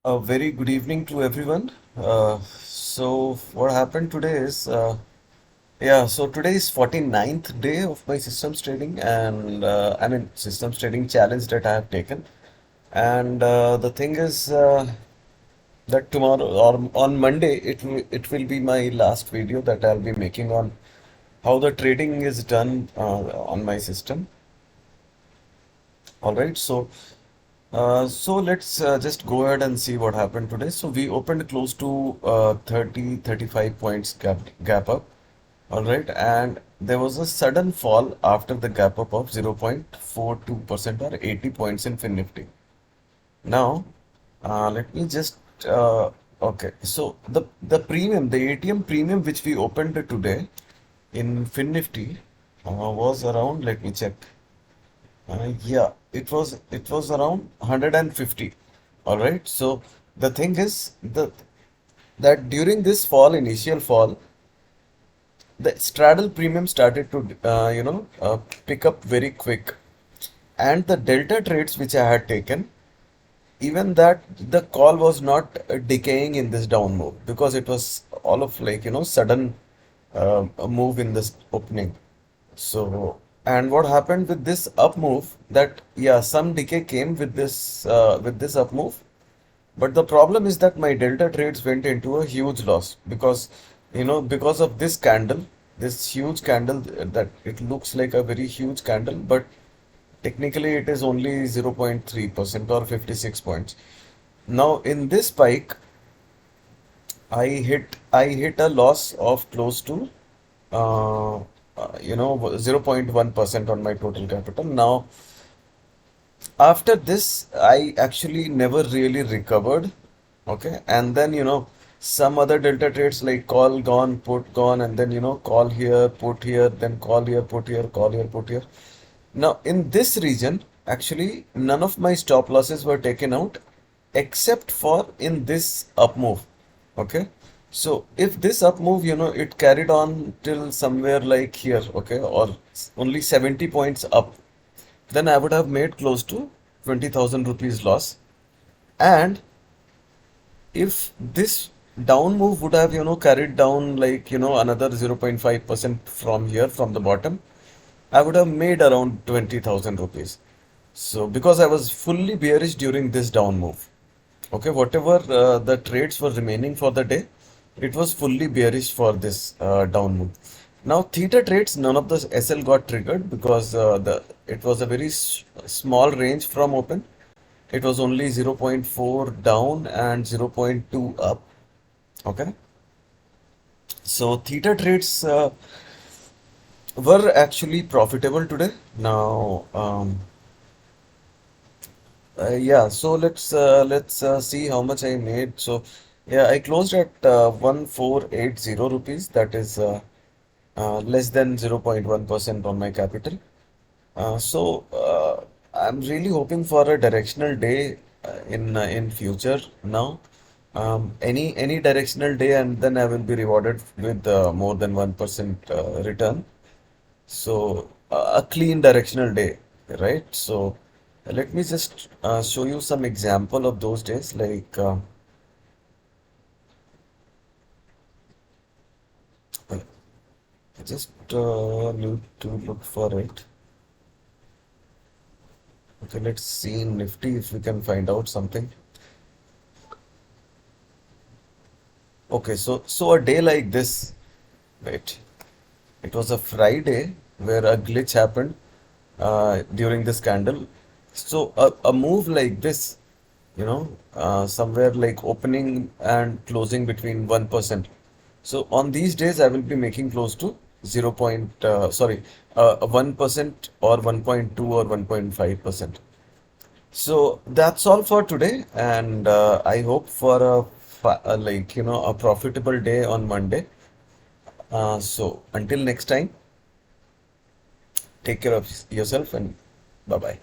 A very good evening to everyone. So what happened today is, so today is 49th day of my systems trading and systems trading challenge that I have taken. And the thing is that tomorrow or on Monday it will be my last video that I'll be making on how the trading is done on my system. All right, so let's just go ahead and see what happened today. So we opened close to 35 points gap up. All right, and there was a sudden fall after the gap up of 0.42% or 80 points in Finnifty. Now, let me just okay. So the ATM premium which we opened today in Finnifty was around. Let me check. Yeah, it was around 150. All right. So the thing is that during this fall, initial fall, the straddle premium started to pick up very quick, and the delta trades which I had taken, even that the call was not decaying in this down move because it was all of sudden move in this opening. So, and what happened with this up move that yeah, some decay came with this up move, but the problem is that my delta trades went into a huge loss because because of this candle, this huge candle that it looks like a very huge candle, but technically it is only 0.3% or 56 points. Now in this spike, I hit a loss of close to 0.1% on my total capital. Now, after this, I actually never really recovered. Okay. And then, some other delta trades like call gone, put gone, and then, call here, put here, then call here, put here, call here, put here. Now, in this region, actually, none of my stop losses were taken out except for in this up move. Okay. So if this up move, it carried on till somewhere like here, okay, or only 70 points up, then I would have made close to 20,000 rupees loss. And if this down move would have, carried down like, another 0.5% from here, from the bottom, I would have made around 20,000 rupees. So because I was fully bearish during this down move. Okay, whatever the trades were remaining for the day, it was fully bearish for this down move. Now theta trades, none of the SL got triggered because the it was a very small range from open. It was only 0.4 down and 0.2 up. Okay, so theta trades were actually profitable today. Now, yeah, so let's see how much I made. So yeah, I closed at 1480 rupees. That is less than 0.1% on my capital. I'm really hoping for a directional day in future now. Any directional day, and then I will be rewarded with more than 1% return. So a clean directional day, right? So let me just show you some example of those days. Like I just need to look for it. Okay, let's see in Nifty if we can find out something. Okay, so a day like this, right? It was a Friday where a glitch happened during this candle. So a move like this, somewhere like opening and closing between 1%. So on these days, I will be making close to 0. Sorry, 1% or 1.2 or 1.5%. So that's all for today, and I hope for a profitable day on Monday. So until next time, take care of yourself and bye bye.